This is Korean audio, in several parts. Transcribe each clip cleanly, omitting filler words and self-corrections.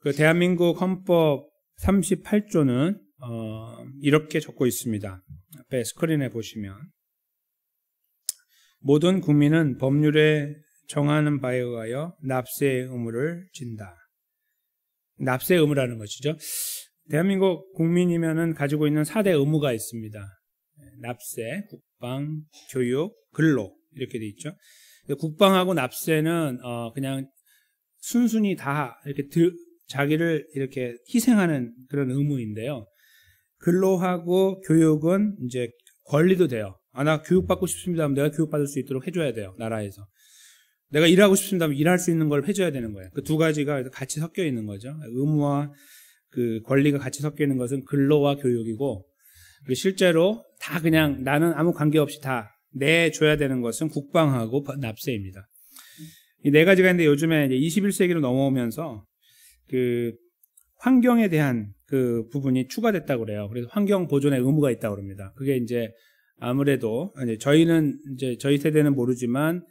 그 대한민국 헌법 38조는 이렇게 적고 있습니다. 앞에 스크린에 보시면 모든 국민은 법률에 정하는 바에 의하여 납세의 의무를 진다. 납세의 의무라는 것이죠. 대한민국 국민이면은 가지고 있는 4대 의무가 있습니다. 납세, 국방, 교육, 근로 이렇게 돼 있죠. 국방하고 납세는 그냥 순순히 다 이렇게 자기를 이렇게 희생하는 그런 의무인데요. 근로하고 교육은 이제 권리도 돼요. 나 교육받고 싶습니다 하면 내가 교육받을 수 있도록 해줘야 돼요. 나라에서. 내가 일하고 싶습니다 하면 일할 수 있는 걸 해줘야 되는 거예요. 그 두 가지가 같이 섞여 있는 거죠. 의무와 그 권리가 같이 섞여 있는 것은 근로와 교육이고, 실제로 다 그냥 나는 아무 관계없이 다 내줘야 되는 것은 국방하고 납세입니다. 이 네 가지가 있는데 요즘에 이제 21세기로 넘어오면서 그 환경에 대한 그 부분이 추가됐다고 그래요. 그래서 환경 보존의 의무가 있다고 그럽니다. 그게 이제 아무래도 저희는 이제 저희 세대는 모르지만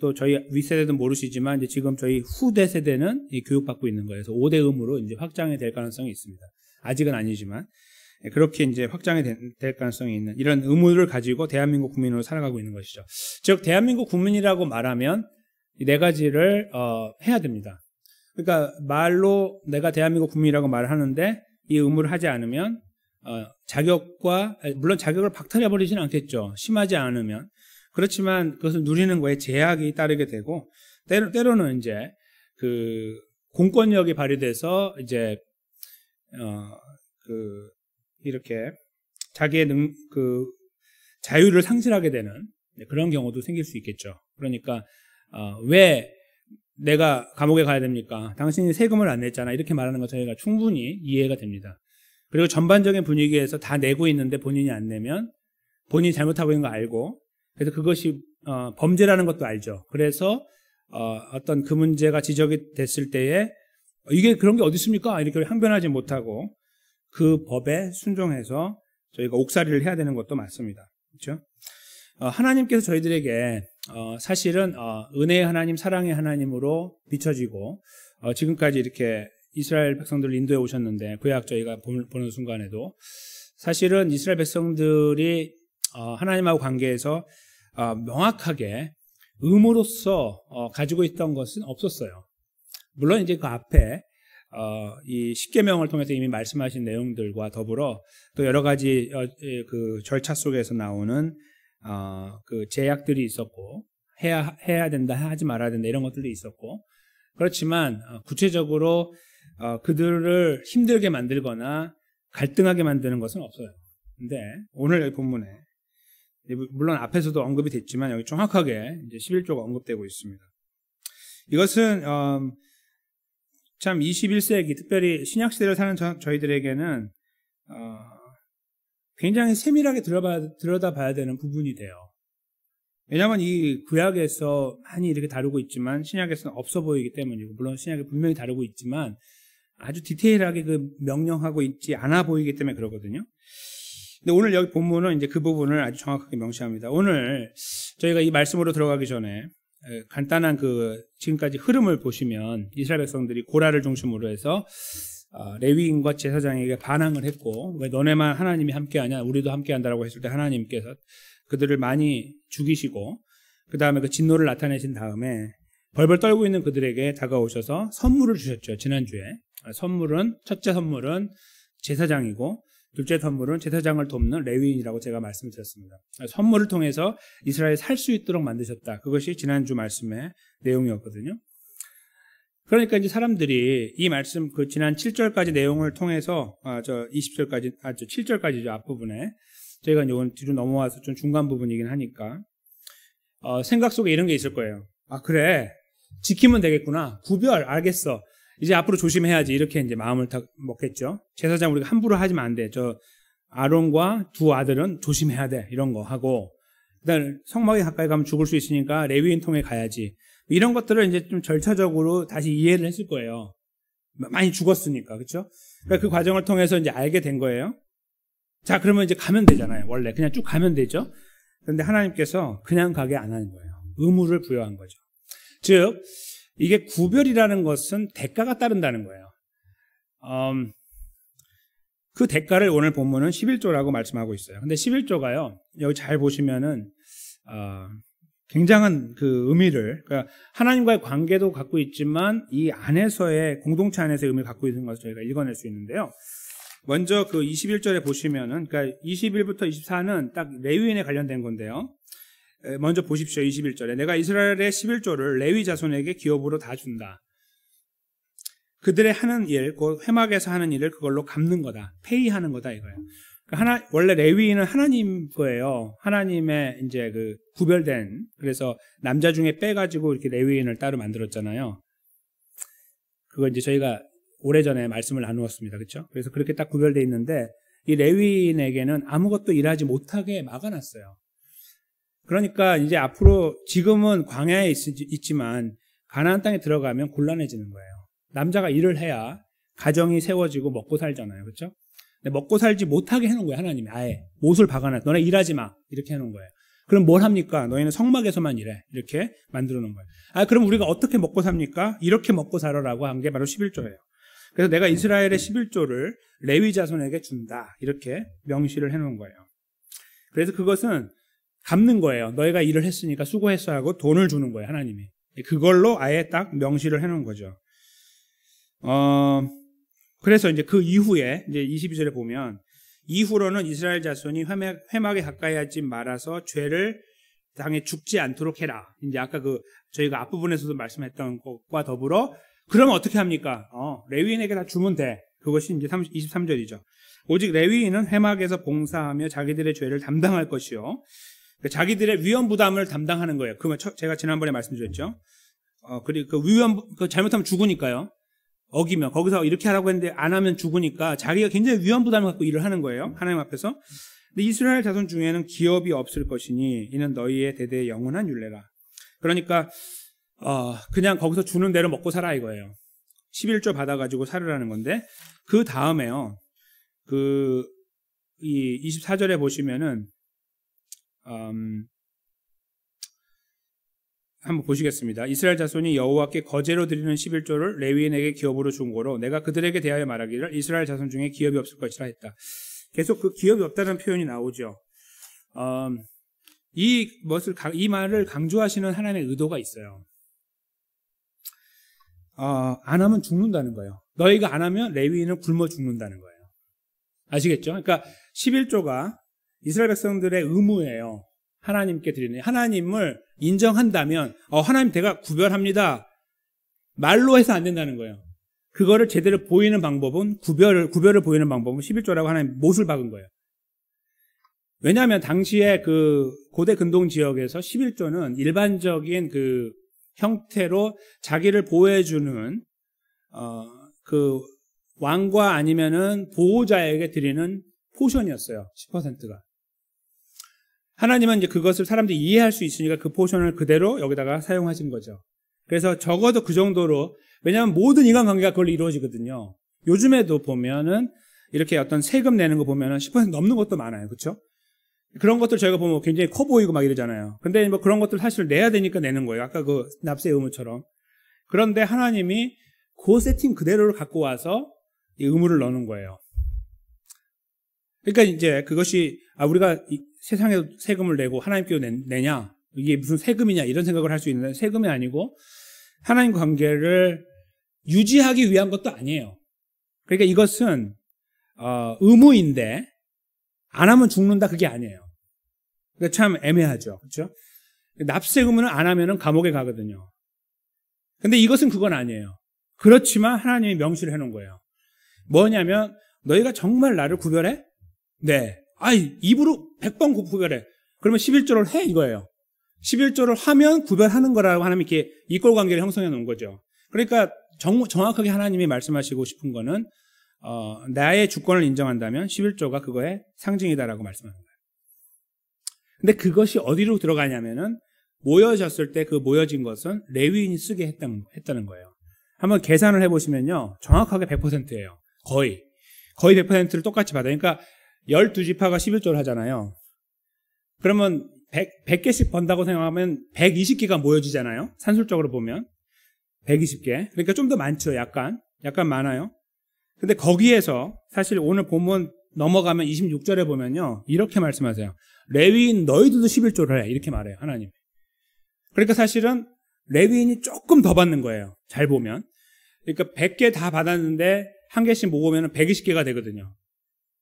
또 저희 윗세대도 모르시지만 이제 지금 저희 후대 세대는 교육받고 있는 거예요. 그래서 5대 의무로 이제 확장이 될 가능성이 있습니다. 아직은 아니지만 그렇게 이제 확장이 될 가능성이 있는 이런 의무를 가지고 대한민국 국민으로 살아가고 있는 것이죠. 즉 대한민국 국민이라고 말하면 이 네 가지를 해야 됩니다. 그러니까 말로 내가 대한민국 국민이라고 말을 하는데 이 의무를 하지 않으면 자격과 물론 자격을 박탈해버리지는 않겠죠. 심하지 않으면. 그렇지만 그것을 누리는 거에 제약이 따르게 되고 때로는 이제 그 공권력이 발휘돼서 이제 이렇게 자기의 그 자유를 상실하게 되는 그런 경우도 생길 수 있겠죠. 그러니까 왜 내가 감옥에 가야 됩니까? 당신이 세금을 안 냈잖아. 이렇게 말하는 것 저희가 충분히 이해가 됩니다. 그리고 전반적인 분위기에서 다 내고 있는데 본인이 안 내면 본인이 잘못하고 있는 거 알고, 그래서 그것이 범죄라는 것도 알죠. 그래서 어떤 그 문제가 지적이 됐을 때에 이게 그런 게 어디 있습니까? 이렇게 항변하지 못하고 그 법에 순종해서 저희가 옥살이를 해야 되는 것도 맞습니다. 그렇죠? 하나님께서 저희들에게 사실은 은혜의 하나님, 사랑의 하나님으로 비춰지고 지금까지 이렇게 이스라엘 백성들을 인도해 오셨는데 구약 저희가 보는 순간에도 사실은 이스라엘 백성들이 하나님하고 관계에서 명확하게 의무로서 가지고 있던 것은 없었어요. 물론 이제 그 앞에 이 십계명을 통해서 이미 말씀하신 내용들과 더불어 또 여러 가지 그 절차 속에서 나오는 그 제약들이 있었고 해야 된다, 하지 말아야 된다 이런 것들도 있었고, 그렇지만 구체적으로 그들을 힘들게 만들거나 갈등하게 만드는 것은 없어요. 근데 오늘 여기 본문에 물론 앞에서도 언급이 됐지만 여기 정확하게 이제 11조가 언급되고 있습니다. 이것은 참 21세기 특별히 신약시대를 사는 저희들에게는 굉장히 세밀하게 들여다봐야 되는 부분이 돼요. 왜냐하면 이 구약에서 많이 이렇게 다루고 있지만 신약에서는 없어 보이기 때문이고, 물론 신약에 분명히 다루고 있지만 아주 디테일하게 그 명령하고 있지 않아 보이기 때문에 그러거든요. 근데 오늘 여기 본문은 이제 그 부분을 아주 정확하게 명시합니다. 오늘 저희가 이 말씀으로 들어가기 전에 간단한 그 지금까지 흐름을 보시면 이스라엘 백성들이 고라를 중심으로 해서 레위인과 제사장에게 반항을 했고, 왜 너네만 하나님이 함께하냐, 우리도 함께한다라고 했을 때 하나님께서 그들을 많이 죽이시고 그 다음에 그 진노를 나타내신 다음에 벌벌 떨고 있는 그들에게 다가오셔서 선물을 주셨죠. 지난주에 선물은, 첫째 선물은 제사장이고 둘째 선물은 제사장을 돕는 레위인이라고 제가 말씀드렸습니다. 선물을 통해서 이스라엘이 살 수 있도록 만드셨다. 그것이 지난주 말씀의 내용이었거든요. 그러니까 이제 사람들이 이 말씀, 그 지난 7절까지 내용을 통해서, 20절까지, 7절까지죠. 앞부분에. 저희가 이제 오늘 뒤로 넘어와서 좀 중간 부분이긴 하니까, 생각 속에 이런 게 있을 거예요. 그래. 지키면 되겠구나. 구별, 알겠어. 이제 앞으로 조심해야지. 이렇게 이제 마음을 다 먹겠죠. 제사장 우리가 함부로 하면 안 돼. 아론과 두 아들은 조심해야 돼. 이런 거 하고, 그다음에 성막에 가까이 가면 죽을 수 있으니까 레위인 통해 가야지. 이런 것들을 이제 좀 절차적으로 다시 이해를 했을 거예요. 많이 죽었으니까, 그렇죠? 그러니까 그 과정을 통해서 이제 알게 된 거예요. 자, 그러면 이제 가면 되잖아요. 원래 그냥 쭉 가면 되죠. 그런데 하나님께서 그냥 가게 안 하는 거예요. 의무를 부여한 거죠. 즉, 이게 구별이라는 것은 대가가 따른다는 거예요. 그 대가를 오늘 본문은 11조라고 말씀하고 있어요. 근데 11조가요, 여기 잘 보시면은, 굉장한 그 의미를, 그러니까 하나님과의 관계도 갖고 있지만 이 안에서의, 공동체 안에서의 의미를 갖고 있는 것을 저희가 읽어낼 수 있는데요. 먼저 그 21절에 보시면은, 그러니까 21부터 24는 딱 레위인에 관련된 건데요. 먼저 보십시오. 21절에. 내가 이스라엘의 11조를 레위 자손에게 기업으로 다 준다. 그들의 하는 일, 곧 회막에서 하는 일을 그걸로 갚는 거다. 페이하는 거다 이거예요. 원래 레위인은 하나님 거예요. 하나님의 이제 그 구별된, 그래서 남자 중에 빼가지고 이렇게 레위인을 따로 만들었잖아요. 그거 이제 저희가 오래전에 말씀을 나누었습니다. 그렇죠? 그래서 그렇게 딱 구별되어 있는데 이 레위인에게는 아무것도 일하지 못하게 막아놨어요. 그러니까 이제 앞으로 지금은 광야에 있지만 가나안 땅에 들어가면 곤란해지는 거예요. 남자가 일을 해야 가정이 세워지고 먹고 살잖아요. 그렇죠? 근데 먹고 살지 못하게 해놓은 거예요. 하나님이 아예 못을 박아놔. 너네 일하지 마. 이렇게 해놓은 거예요. 그럼 뭘 합니까? 너희는 성막에서만 일해. 이렇게 만들어 놓은 거예요. 그럼 우리가 어떻게 먹고 삽니까? 이렇게 먹고 살아라고 한 게 바로 11조예요. 그래서 내가 이스라엘의 11조를 레위 자손에게 준다. 이렇게 명시를 해놓은 거예요. 그래서 그것은 갚는 거예요. 너희가 일을 했으니까 수고했어 하고 돈을 주는 거예요. 하나님이. 그걸로 아예 딱 명시를 해놓은 거죠. 그래서 이제 그 이후에 이제 22절에 보면 이후로는 이스라엘 자손이 회막에 가까이 하지 말아서 죄를 당해 죽지 않도록 해라. 이제 아까 그 저희가 앞부분에서도 말씀했던 것과 더불어 그러면 어떻게 합니까? 레위인에게 다 주면 돼. 그것이 이제 23절이죠. 오직 레위인은 회막에서 봉사하며 자기들의 죄를 담당할 것이요. 자기들의 위험 부담을 담당하는 거예요. 그러면 제가 지난번에 말씀드렸죠. 그리고 잘못하면 죽으니까요. 어기면 거기서 이렇게 하라고 했는데 안 하면 죽으니까 자기가 굉장히 위험 부담을 갖고 일을 하는 거예요. 하나님 앞에서. 근데 이스라엘 자손 중에는 기업이 없을 것이니 이는 너희의 대대의 영원한 율례라. 그러니까 그냥 거기서 주는 대로 먹고 살아 이거예요. 11조 받아가지고 살으라는 건데 그 다음에요. 이 24절에 보시면은 한번 보시겠습니다. 이스라엘 자손이 여호와께 거제로 드리는 11조를 레위인에게 기업으로 준 거로 내가 그들에게 대하여 말하기를 이스라엘 자손 중에 기업이 없을 것이라 했다. 계속 그 기업이 없다는 표현이 나오죠. 이 말을 강조하시는 하나님의 의도가 있어요. 안 하면 죽는다는 거예요. 너희가 안 하면 레위인은 굶어 죽는다는 거예요. 아시겠죠? 그러니까 11조가 이스라엘 백성들의 의무예요. 하나님께 드리는, 하나님을 인정한다면 하나님 제가 구별합니다. 말로 해서 안 된다는 거예요. 그거를 제대로 보이는 방법은 구별을 보이는 방법은 11조라고 하나님 못을 박은 거예요. 왜냐하면 당시에 그 고대 근동 지역에서 11조는 일반적인 그 형태로 자기를 보호해주는 그 왕과 아니면은 보호자에게 드리는 포션이었어요. 10%가. 하나님은 이제 그것을 사람들이 이해할 수 있으니까 그 포션을 그대로 여기다가 사용하신 거죠. 그래서 적어도 그 정도로, 왜냐하면 모든 인간관계가 그걸로 이루어지거든요. 요즘에도 보면은 이렇게 어떤 세금 내는 거 보면은 10% 넘는 것도 많아요. 그렇죠? 그런 것들 저희가 보면 굉장히 커 보이고 막 이러잖아요. 근데 뭐 그런 것들 사실 내야 되니까 내는 거예요. 아까 그 납세 의무처럼. 그런데 하나님이 그 세팅 그대로를 갖고 와서 이 의무를 넣는 거예요. 그러니까 이제 그것이 우리가 세상에 세금을 내고 하나님께도 내냐, 이게 무슨 세금이냐 이런 생각을 할 수 있는데 세금이 아니고 하나님과 관계를 유지하기 위한 것도 아니에요. 그러니까 이것은 의무인데 안 하면 죽는다 그게 아니에요. 그러니까 참 애매하죠. 그렇죠? 납세 의무는 안 하면은 감옥에 가거든요. 근데 이것은 그건 아니에요. 그렇지만 하나님이 명시를 해놓은 거예요. 뭐냐면 너희가 정말 나를 구별해? 네. 입으로 100번 구별해. 그러면 11조를 해 이거예요. 11조를 하면 구별하는 거라고 하나님이 이렇게 이꼴관계를 형성해 놓은 거죠. 그러니까 정확하게 하나님이 말씀하시고 싶은 거는 나의 주권을 인정한다면 11조가 그거의 상징이다라고 말씀하는 거예요. 근데 그것이 어디로 들어가냐면은 모여졌을 때 그 모여진 것은 레위인이 쓰게 했다는 거예요. 한번 계산을 해보시면요. 정확하게 100%예요. 거의 100%를 똑같이 받아요. 그러니까 12지파가 11조를 하잖아요. 그러면 100개씩 번다고 생각하면 120개가 모여지잖아요. 산술적으로 보면. 120개. 그러니까 좀 더 많죠. 약간 많아요. 근데 거기에서 사실 오늘 본문 넘어가면 26절에 보면요. 이렇게 말씀하세요. 레위인 너희들도 11조를 해. 이렇게 말해요. 하나님. 그러니까 사실은 레위인이 조금 더 받는 거예요. 잘 보면. 그러니까 100개 다 받았는데 한 개씩 모으면 120개가 되거든요.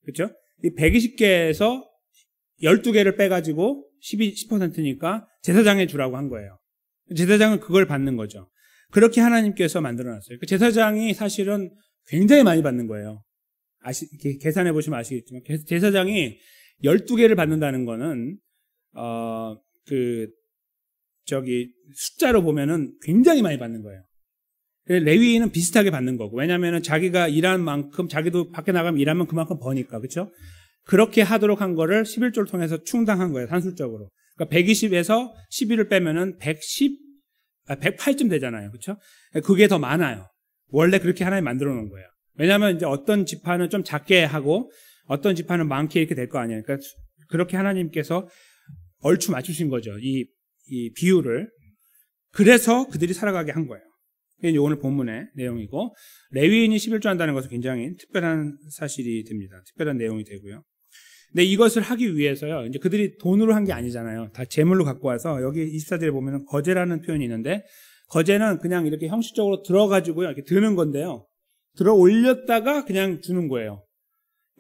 그렇죠? 이 120개에서 12개를 빼가지고 10%니까 제사장에 주라고 한 거예요. 제사장은 그걸 받는 거죠. 그렇게 하나님께서 만들어놨어요. 제사장이 사실은 굉장히 많이 받는 거예요. 계산해 보시면 아시겠지만 제사장이 12개를 받는다는 거는 숫자로 보면은 굉장히 많이 받는 거예요. 레위인은 비슷하게 받는 거고, 왜냐면은 자기가 일한 만큼 자기도 밖에 나가면 일하면 그만큼 버니까, 그렇죠? 그렇게 하도록 한 거를 11조를 통해서 충당한 거예요, 산술적으로. 그러니까 120에서 11을 빼면은 108쯤 되잖아요, 그렇죠? 그게 더 많아요. 원래 그렇게 하나님 만들어 놓은 거예요. 왜냐하면 이제 어떤 지파는 좀 작게 하고 어떤 지파는 많게 이렇게 될 거 아니에요. 그러니까 그렇게 하나님께서 얼추 맞추신 거죠, 이 비율을. 그래서 그들이 살아가게 한 거예요. 이게 오늘 본문의 내용이고, 레위인이 11조 한다는 것은 굉장히 특별한 사실이 됩니다. 특별한 내용이 되고요. 근데 이것을 하기 위해서요, 이제 그들이 돈으로 한 게 아니잖아요. 다 재물로 갖고 와서, 여기 24절에 보면 거제라는 표현이 있는데, 거제는 그냥 이렇게 형식적으로 들어가지고요, 이렇게 드는 건데요. 들어 올렸다가 그냥 주는 거예요.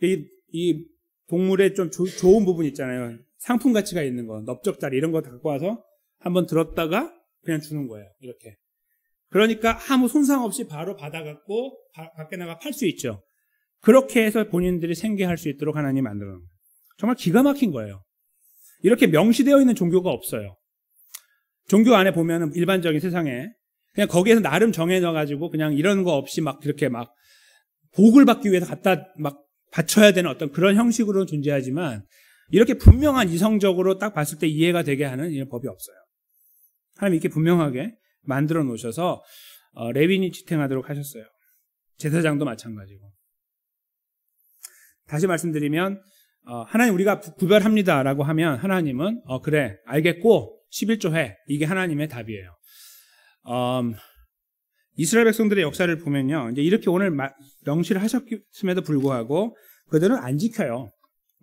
이 동물의 좀 좋은 부분 있잖아요. 상품 가치가 있는 거, 넓적다리 이런 거 갖고 와서 한번 들었다가 그냥 주는 거예요. 이렇게. 그러니까 아무 손상 없이 바로 받아갖고 밖에 나가 팔 수 있죠. 그렇게 해서 본인들이 생계할 수 있도록 하나님이 만들어 놓은 거예요. 정말 기가 막힌 거예요. 이렇게 명시되어 있는 종교가 없어요. 종교 안에 보면은 일반적인 세상에 그냥 거기에서 나름 정해져가지고 그냥 이런 거 없이 막 그렇게 막 복을 받기 위해서 갖다 막 바쳐야 되는 어떤 그런 형식으로 존재하지만, 이렇게 분명한 이성적으로 딱 봤을 때 이해가 되게 하는 이런 법이 없어요. 하나님 이렇게 분명하게 만들어 놓으셔서 레위인이 지탱하도록 하셨어요. 제사장도 마찬가지고. 다시 말씀드리면 하나님 우리가 구별합니다라고 하면 하나님은 그래 알겠고 11조 해. 이게 하나님의 답이에요. 이스라엘 백성들의 역사를 보면요, 이제 이렇게 오늘 명시를 하셨음에도 불구하고 그들은 안 지켜요.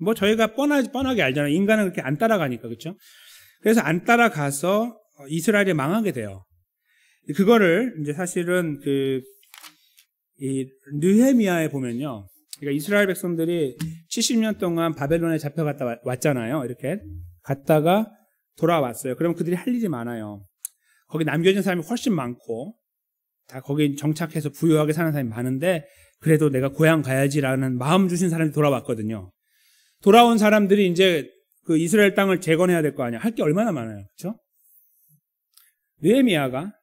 뭐 저희가 뻔하게 알잖아요. 인간은 그렇게 안 따라가니까, 그렇죠? 그래서 안 따라가서 이스라엘이 망하게 돼요. 그거를 이제 사실은 이 느헤미야에 보면요, 그러니까 이스라엘 백성들이 70년 동안 바벨론에 잡혀갔다 왔잖아요. 이렇게 갔다가 돌아왔어요. 그러면 그들이 할 일이 많아요. 거기 남겨진 사람이 훨씬 많고 다 거기 정착해서 부유하게 사는 사람이 많은데, 그래도 내가 고향 가야지라는 마음 주신 사람이 돌아왔거든요. 돌아온 사람들이 이제 그 이스라엘 땅을 재건해야 될 거 아니야. 할 게 얼마나 많아요, 그렇죠? 느헤미야가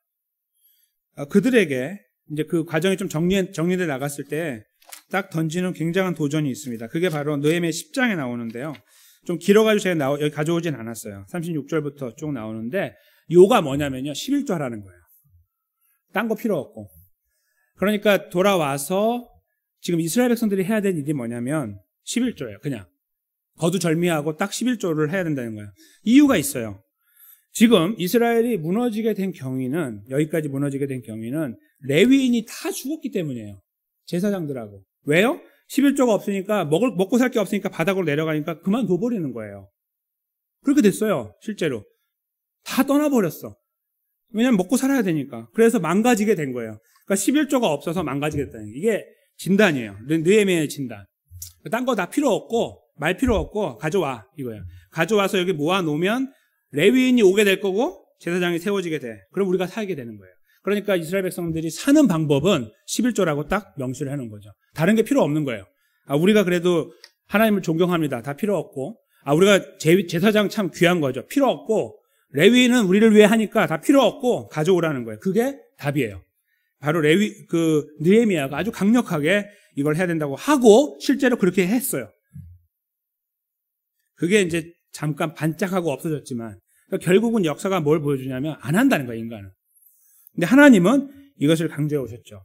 그들에게 이제 그 과정이 좀 정리돼 나갔을 때 딱 던지는 굉장한 도전이 있습니다. 그게 바로 느헤미야 10장에 나오는데요. 좀 길어가지고 제가 여기 가져오진 않았어요. 36절부터 쭉 나오는데, 요가 뭐냐면요, 11조 하라는 거예요. 딴 거 필요 없고. 그러니까 돌아와서 지금 이스라엘 백성들이 해야 될 일이 뭐냐면 11조예요. 그냥 거두절미하고 딱 11조를 해야 된다는 거예요. 이유가 있어요. 지금 이스라엘이 무너지게 된 경위는, 여기까지 무너지게 된 경위는 레위인이 다 죽었기 때문이에요. 제사장들하고. 왜요? 11조가 없으니까 먹고 살 게 없으니까 바닥으로 내려가니까 그만둬버리는 거예요. 그렇게 됐어요. 실제로 다 떠나버렸어. 왜냐면 먹고 살아야 되니까. 그래서 망가지게 된 거예요. 그러니까 11조가 없어서 망가지게 됐다는 거예요. 이게 진단이에요. 느헤미야의 진단. 딴 거 다 필요 없고 말 필요 없고 가져와, 이거예요. 가져와서 여기 모아놓으면 레위인이 오게 될 거고 제사장이 세워지게 돼. 그럼 우리가 살게 되는 거예요. 그러니까 이스라엘 백성들이 사는 방법은 11조라고 딱 명시를 해놓은 거죠. 다른 게 필요 없는 거예요. 우리가 그래도 하나님을 존경합니다. 다 필요 없고, 우리가 제사장 참 귀한 거죠. 필요 없고, 레위인은 우리를 위해 하니까 다 필요 없고 가져오라는 거예요. 그게 답이에요. 바로 느헤미야가 아주 강력하게 이걸 해야 된다고 하고 실제로 그렇게 했어요. 그게 이제 잠깐 반짝하고 없어졌지만, 그러니까 결국은 역사가 뭘 보여주냐면 안 한다는 거예요, 인간은. 근데 하나님은 이것을 강조해 오셨죠.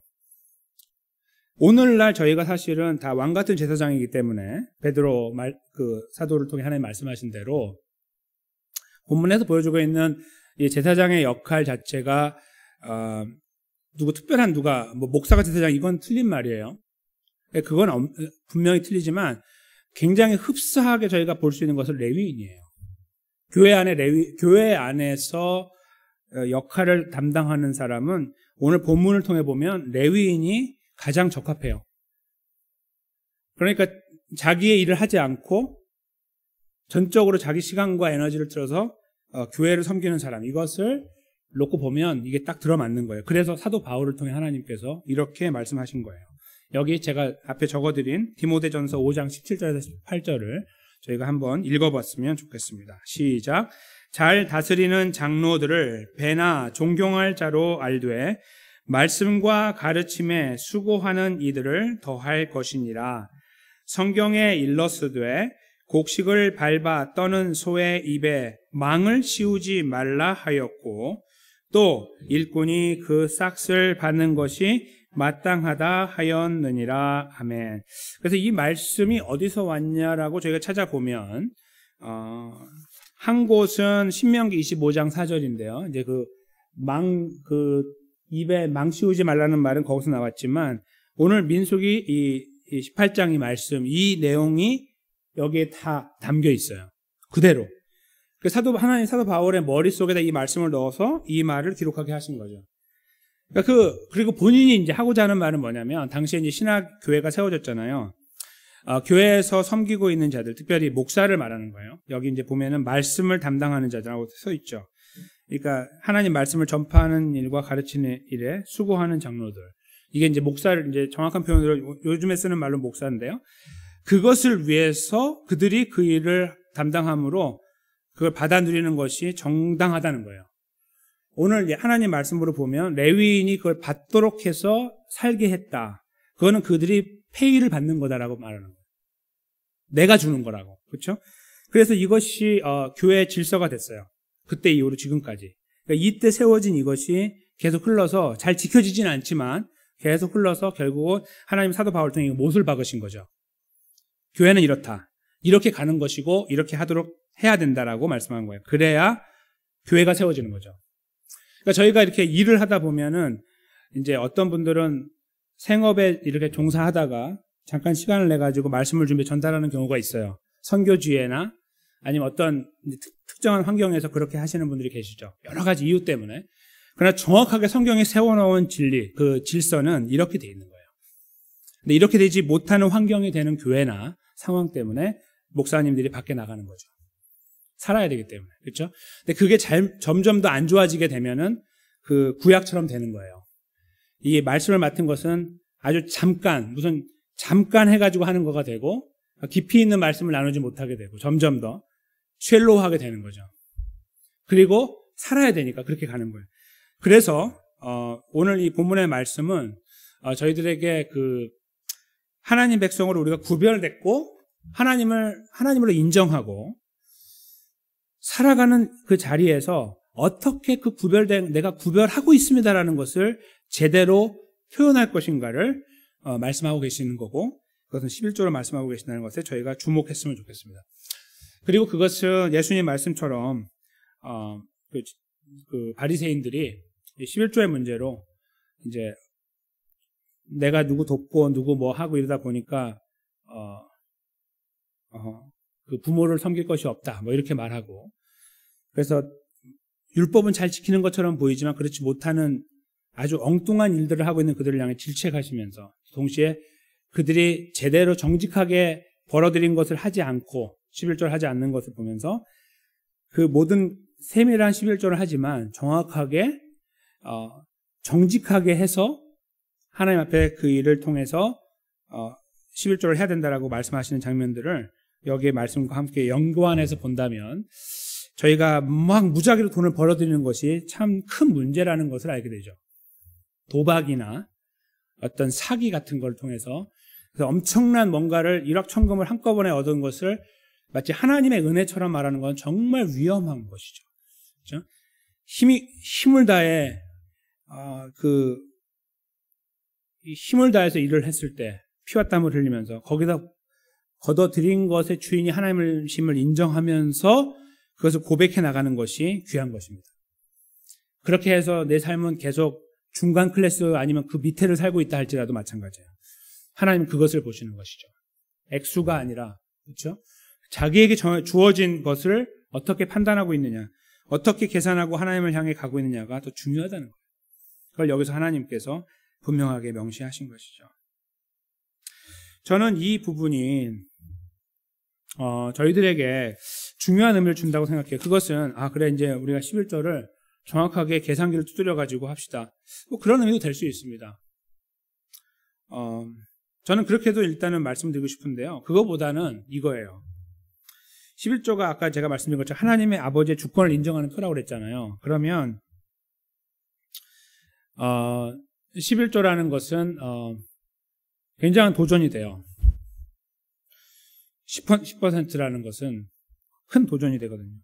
오늘날 저희가 사실은 다 왕 같은 제사장이기 때문에 베드로 사도를 통해 하나님 말씀하신 대로 본문에서 보여주고 있는 이 제사장의 역할 자체가 특별한 누가 뭐 목사가 제사장 이건 틀린 말이에요. 그건 분명히 틀리지만 굉장히 흡사하게 저희가 볼 수 있는 것은 레위인이에요. 교회 안에서 역할을 담당하는 사람은 오늘 본문을 통해 보면 레위인이 가장 적합해요. 그러니까 자기의 일을 하지 않고 전적으로 자기 시간과 에너지를 들어서 교회를 섬기는 사람, 이것을 놓고 보면 이게 딱 들어맞는 거예요. 그래서 사도 바울을 통해 하나님께서 이렇게 말씀하신 거예요. 여기 제가 앞에 적어드린 디모데전서 5장 17절에서 18절을 저희가 한번 읽어봤으면 좋겠습니다. 시작. 잘 다스리는 장로들을 배나 존경할 자로 알되 말씀과 가르침에 수고하는 이들을 더할 것이니라. 성경에 일러스되 곡식을 밟아 떠는 소의 입에 망을 씌우지 말라 하였고 또 일꾼이 그 싹을 받는 것이 마땅하다 하였느니라. 아멘. 그래서 이 말씀이 어디서 왔냐라고 저희가 찾아보면 한 곳은 신명기 25장 4절인데요. 이제 입에 망 씌우지 말라는 말은 거기서 나왔지만 오늘 민수기 이 18장 이 말씀, 이 내용이 여기에 다 담겨 있어요. 그대로. 하나님 사도 바울의 머릿속에다 이 말씀을 넣어서 이 말을 기록하게 하신 거죠. 그리고 본인이 이제 하고자 하는 말은 뭐냐면, 당시에 이제 신학교회가 세워졌잖아요. 교회에서 섬기고 있는 자들, 특별히 목사를 말하는 거예요. 여기 이제 보면은 말씀을 담당하는 자들하고 써 있죠. 그러니까 하나님 말씀을 전파하는 일과 가르치는 일에 수고하는 장로들. 이게 이제 목사를, 이제 정확한 표현으로 요즘에 쓰는 말로 목사인데요. 그것을 위해서 그들이 그 일을 담당함으로 그걸 받아 누리는 것이 정당하다는 거예요. 오늘 하나님 말씀으로 보면 레위인이 그걸 받도록 해서 살게 했다. 그거는 그들이 페이를 받는 거다라고 말하는 거예요. 내가 주는 거라고. 그렇죠? 그래서 이것이 교회의 질서가 됐어요. 그때 이후로 지금까지. 그러니까 이때 세워진 이것이 계속 흘러서 잘 지켜지지는 않지만 계속 흘러서 결국은 하나님 사도 바울 통해 못을 박으신 거죠. 교회는 이렇다. 이렇게 가는 것이고 이렇게 하도록 해야 된다라고 말씀한 거예요. 그래야 교회가 세워지는 거죠. 그러니까 저희가 이렇게 일을 하다 보면은 이제 어떤 분들은 생업에 이렇게 종사하다가 잠깐 시간을 내 가지고 말씀을 준비 전달하는 경우가 있어요. 선교지회나 아니면 어떤 특정한 환경에서 그렇게 하시는 분들이 계시죠. 여러 가지 이유 때문에. 그러나 정확하게 성경이 세워놓은 진리, 그 질서는 이렇게 돼 있는 거예요. 근데 이렇게 되지 못하는 환경이 되는 교회나 상황 때문에 목사님들이 밖에 나가는 거죠. 살아야 되기 때문에. 그렇죠? 근데 그게 점점 더 안 좋아지게 되면은 그 구약처럼 되는 거예요. 이 말씀을 맡은 것은 아주 잠깐 해가지고 하는 거가 되고 깊이 있는 말씀을 나누지 못하게 되고 점점 더 쉘로우하게 되는 거죠. 그리고 살아야 되니까 그렇게 가는 거예요. 그래서 오늘 이 본문의 말씀은 저희들에게 하나님 백성으로 우리가 구별됐고 하나님으로 인정하고 살아가는 그 자리에서 어떻게 내가 구별하고 있습니다라는 것을 제대로 표현할 것인가를 말씀하고 계시는 거고, 그것은 11조로 말씀하고 계신다는 것에 저희가 주목했으면 좋겠습니다. 그리고 그것은 예수님 말씀처럼 바리새인들이 11조의 문제로 이제 내가 누구 돕고 누구 뭐 하고 이러다 보니까 그 부모를 섬길 것이 없다 뭐 이렇게 말하고, 그래서 율법은 잘 지키는 것처럼 보이지만 그렇지 못하는 아주 엉뚱한 일들을 하고 있는 그들을 향해 질책하시면서 동시에 그들이 제대로 정직하게 벌어들인 것을 하지 않고 11조를 하지 않는 것을 보면서 그 모든 세밀한 11조를 하지만 정확하게 정직하게 해서 하나님 앞에 그 일을 통해서 11조를 해야 된다라고 말씀하시는 장면들을 여기에 말씀과 함께 연관해서 본다면 저희가 막 무작위로 돈을 벌어들이는 것이 참 큰 문제라는 것을 알게 되죠. 도박이나 어떤 사기 같은 걸 통해서 그래서 엄청난 뭔가를 일확천금을 한꺼번에 얻은 것을 마치 하나님의 은혜처럼 말하는 건 정말 위험한 것이죠. 그렇죠? 힘을 다해 힘을 다해서 일을 했을 때 피와 땀을 흘리면서 거기다 걷어들인 것의 주인이 하나님이심을 인정하면서 그것을 고백해 나가는 것이 귀한 것입니다. 그렇게 해서 내 삶은 계속 중간 클래스 아니면 그 밑에를 살고 있다 할지라도 마찬가지예요. 하나님은 그것을 보시는 것이죠. 액수가 아니라, 그렇죠? 자기에게 주어진 것을 어떻게 판단하고 있느냐, 어떻게 계산하고 하나님을 향해 가고 있느냐가 더 중요하다는 거예요. 그걸 여기서 하나님께서 분명하게 명시하신 것이죠. 저는 이 부분이 저희들에게 중요한 의미를 준다고 생각해요. 그것은 그래 이제 우리가 11조를 정확하게 계산기를 두드려 가지고 합시다. 뭐 그런 의미도 될 수 있습니다. 저는 그렇게도 일단은 말씀드리고 싶은데요. 그거보다는 이거예요. 11조가 아까 제가 말씀드린 것처럼 하나님의 아버지의 주권을 인정하는 표라고 그랬잖아요. 그러면 11조라는 것은 굉장한 도전이 돼요. 10%라는 것은 큰 도전이 되거든요.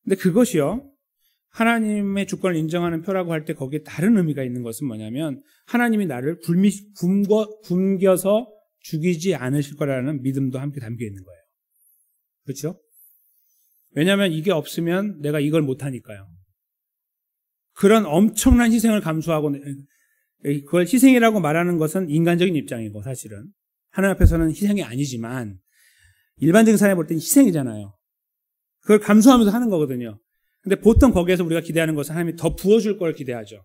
근데 그것이요, 하나님의 주권을 인정하는 표라고 할 때 거기에 다른 의미가 있는 것은 뭐냐면 하나님이 나를 굶겨서 죽이지 않으실 거라는 믿음도 함께 담겨 있는 거예요. 그렇죠? 왜냐하면 이게 없으면 내가 이걸 못하니까요. 그런 엄청난 희생을 감수하고, 그걸 희생이라고 말하는 것은 인간적인 입장이고, 사실은 하나님 앞에서는 희생이 아니지만 일반적인 사람이 볼 때는 희생이잖아요. 그걸 감수하면서 하는 거거든요. 근데 보통 거기에서 우리가 기대하는 것은 하나님이 더 부어줄 걸 기대하죠.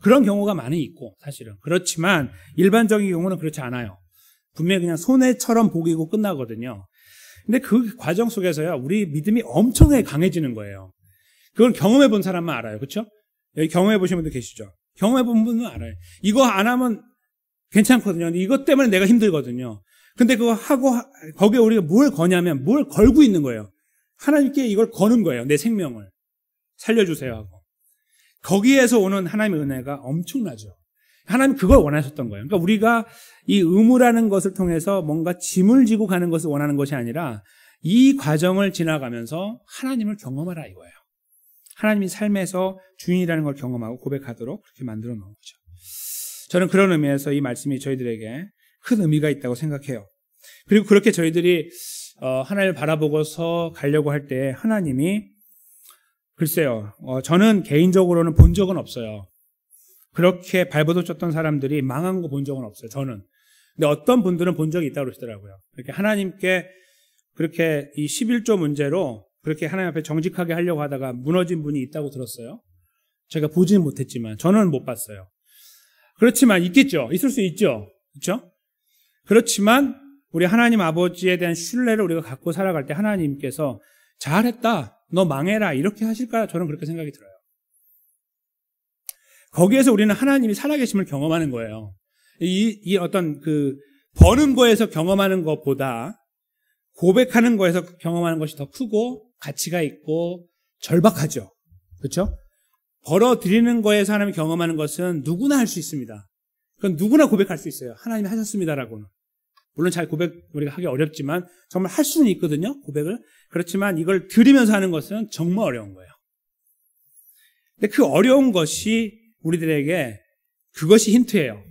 그런 경우가 많이 있고, 사실은. 그렇지만 일반적인 경우는 그렇지 않아요. 분명히 그냥 손해처럼 보이고 끝나거든요. 근데 그 과정 속에서요, 우리 믿음이 엄청나게 강해지는 거예요. 그걸 경험해 본 사람만 알아요. 그렇죠? 여기 경험해 보신 분들 계시죠? 경험해 본 분은 알아요. 이거 안 하면 괜찮거든요. 근데 이것 때문에 내가 힘들거든요. 근데 그거 하고, 거기에 우리가 뭘 거냐면 뭘 걸고 있는 거예요. 하나님께 이걸 거는 거예요. 내 생명을. 살려주세요 하고. 거기에서 오는 하나님의 은혜가 엄청나죠. 하나님 그걸 원하셨던 거예요. 그러니까 우리가 이 의무라는 것을 통해서 뭔가 짐을 지고 가는 것을 원하는 것이 아니라 이 과정을 지나가면서 하나님을 경험하라 이거예요. 하나님이 삶에서 주인이라는 걸 경험하고 고백하도록 그렇게 만들어 놓은 거죠. 저는 그런 의미에서 이 말씀이 저희들에게 큰 의미가 있다고 생각해요. 그리고 그렇게 저희들이 하나님을 바라보고서 가려고 할 때 하나님이 글쎄요, 저는 개인적으로는 본 적은 없어요. 그렇게 발버둥 쳤던 사람들이 망한 거 본 적은 없어요. 저는. 근데 어떤 분들은 본 적이 있다고 그러시더라고요. 이렇게 하나님께 그렇게 이 11조 문제로 그렇게 하나님 앞에 정직하게 하려고 하다가 무너진 분이 있다고 들었어요. 제가 보지는 못했지만 저는 못 봤어요. 그렇지만 있겠죠. 있을 수 있죠. 그렇죠? 그렇지만 우리 하나님 아버지에 대한 신뢰를 우리가 갖고 살아갈 때 하나님께서 잘했다, 너 망해라 이렇게 하실까? 저는 그렇게 생각이 들어요. 거기에서 우리는 하나님이 살아계심을 경험하는 거예요. 이 어떤 그 버는 거에서 경험하는 것보다 고백하는 거에서 경험하는 것이 더 크고 가치가 있고 절박하죠. 그렇죠? 벌어들이는 거에서 하나님이 경험하는 것은 누구나 할 수 있습니다. 그건 누구나 고백할 수 있어요. 하나님이 하셨습니다라고는. 물론 잘 고백 우리가 하기 어렵지만 정말 할 수는 있거든요. 고백을. 그렇지만 이걸 들으면서 하는 것은 정말 어려운 거예요. 근데 그 어려운 것이 우리들에게 그것이 힌트예요.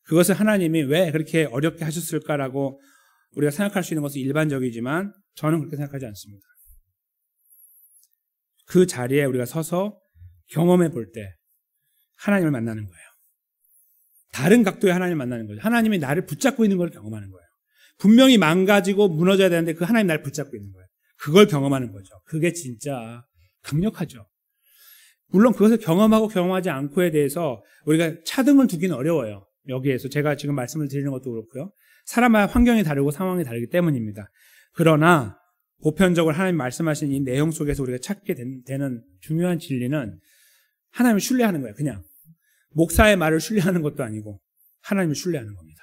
그것을 하나님이 왜 그렇게 어렵게 하셨을까라고 우리가 생각할 수 있는 것은 일반적이지만 저는 그렇게 생각하지 않습니다. 그 자리에 우리가 서서 경험해 볼 때 하나님을 만나는 거예요. 다른 각도의 하나님을 만나는 거죠. 하나님이 나를 붙잡고 있는 걸 경험하는 거예요. 분명히 망가지고 무너져야 되는데 그 하나님이 나를 붙잡고 있는 거예요. 그걸 경험하는 거죠. 그게 진짜 강력하죠. 물론 그것을 경험하고 경험하지 않고에 대해서 우리가 차등을 두기는 어려워요. 여기에서 제가 지금 말씀을 드리는 것도 그렇고요. 사람마다 환경이 다르고 상황이 다르기 때문입니다. 그러나 보편적으로 하나님 말씀하신 이 내용 속에서 우리가 찾게 되는 중요한 진리는 하나님을 신뢰하는 거예요. 그냥 목사의 말을 신뢰하는 것도 아니고 하나님을 신뢰하는 겁니다.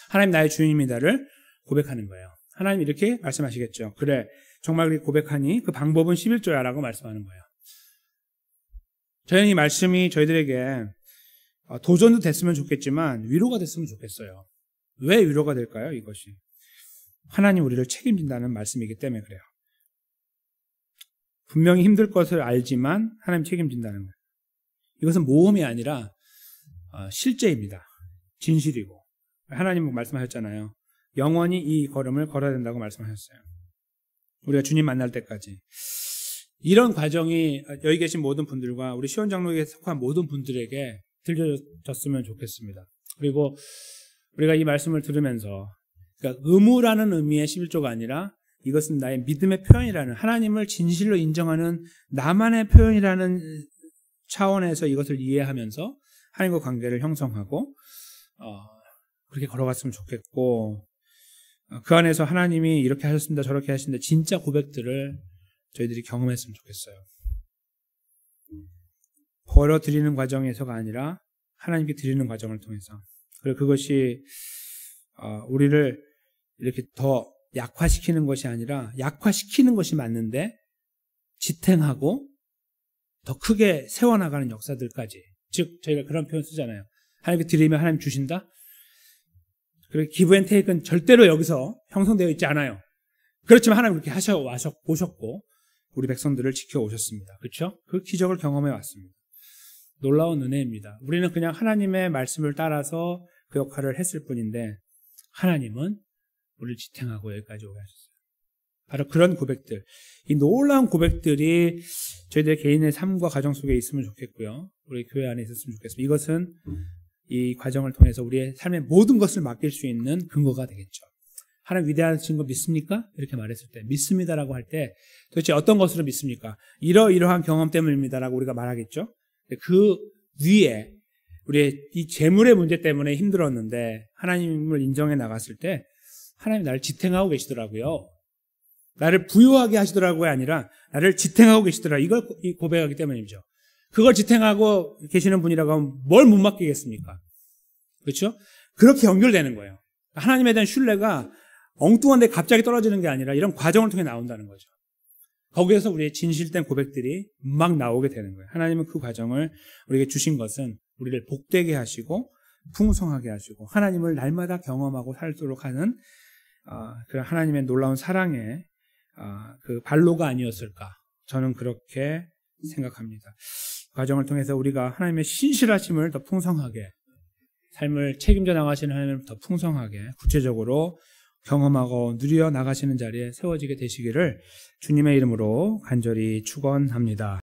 하나님 나의 주인입니다를 고백하는 거예요. 하나님 이렇게 말씀하시겠죠. 그래 정말 그렇게 고백하니 그 방법은 11조야 라고 말씀하는 거예요. 저는 이 말씀이 저희들에게 도전도 됐으면 좋겠지만 위로가 됐으면 좋겠어요. 왜 위로가 될까요? 이것이 하나님 우리를 책임진다는 말씀이기 때문에 그래요. 분명히 힘들 것을 알지만 하나님 책임진다는 거예요. 이것은 모험이 아니라 실제입니다. 진실이고 하나님 말씀하셨잖아요. 영원히 이 걸음을 걸어야 된다고 말씀하셨어요. 우리가 주님 만날 때까지. 이런 과정이 여기 계신 모든 분들과 우리 시원장로에 속한 모든 분들에게 들려졌으면 좋겠습니다. 그리고 우리가 이 말씀을 들으면서 그러니까 의무라는 의미의 11조가 아니라 이것은 나의 믿음의 표현이라는 하나님을 진실로 인정하는 나만의 표현이라는 차원에서 이것을 이해하면서 하나님과 관계를 형성하고 그렇게 걸어갔으면 좋겠고 그 안에서 하나님이 이렇게 하셨습니다. 저렇게 하신다. 진짜 고백들을 저희들이 경험했으면 좋겠어요. 벌어드리는 과정에서가 아니라 하나님께 드리는 과정을 통해서. 그리고 그것이 우리를 이렇게 더 약화시키는 것이 아니라 약화시키는 것이 맞는데 지탱하고 더 크게 세워나가는 역사들까지. 즉 저희가 그런 표현 쓰잖아요. 하나님께 드리면 하나님 주신다. 그리고 기브 앤 테이크는 절대로 여기서 형성되어 있지 않아요. 그렇지만 하나님 그렇게 오셨고 우리 백성들을 지켜오셨습니다. 그렇죠? 그 기적을 경험해 왔습니다. 놀라운 은혜입니다. 우리는 그냥 하나님의 말씀을 따라서 그 역할을 했을 뿐인데 하나님은 우리를 지탱하고 여기까지 오게 하셨어요. 바로 그런 고백들, 이 놀라운 고백들이 저희들의 개인의 삶과 가정 속에 있으면 좋겠고요. 우리 교회 안에 있었으면 좋겠습니다. 이것은 이 과정을 통해서 우리의 삶의 모든 것을 맡길 수 있는 근거가 되겠죠. 하나님 위대하신 거 믿습니까? 이렇게 말했을 때 믿습니다라고 할 때 도대체 어떤 것으로 믿습니까? 이러이러한 경험 때문입니다라고 우리가 말하겠죠. 그 위에 우리의 이 재물의 문제 때문에 힘들었는데 하나님을 인정해 나갔을 때 하나님이 나를 지탱하고 계시더라고요. 나를 부유하게 하시더라고요 아니라 나를 지탱하고 계시더라. 이걸 고백하기 때문이죠. 그걸 지탱하고 계시는 분이라고 하면 뭘 못 맡기겠습니까? 그렇죠? 그렇게 연결되는 거예요. 하나님에 대한 신뢰가 엉뚱한데 갑자기 떨어지는 게 아니라 이런 과정을 통해 나온다는 거죠. 거기에서 우리의 진실된 고백들이 막 나오게 되는 거예요. 하나님은 그 과정을 우리에게 주신 것은 우리를 복되게 하시고 풍성하게 하시고 하나님을 날마다 경험하고 살도록 하는 그 하나님의 놀라운 사랑의 그 발로가 아니었을까. 저는 그렇게 생각합니다. 과정을 통해서 우리가 하나님의 신실하심을 더 풍성하게 삶을 책임져 나가시는 하나님을 더 풍성하게 구체적으로 경험하고 누려 나가시는 자리에 세워지게 되시기를 주님의 이름으로 간절히 축원합니다.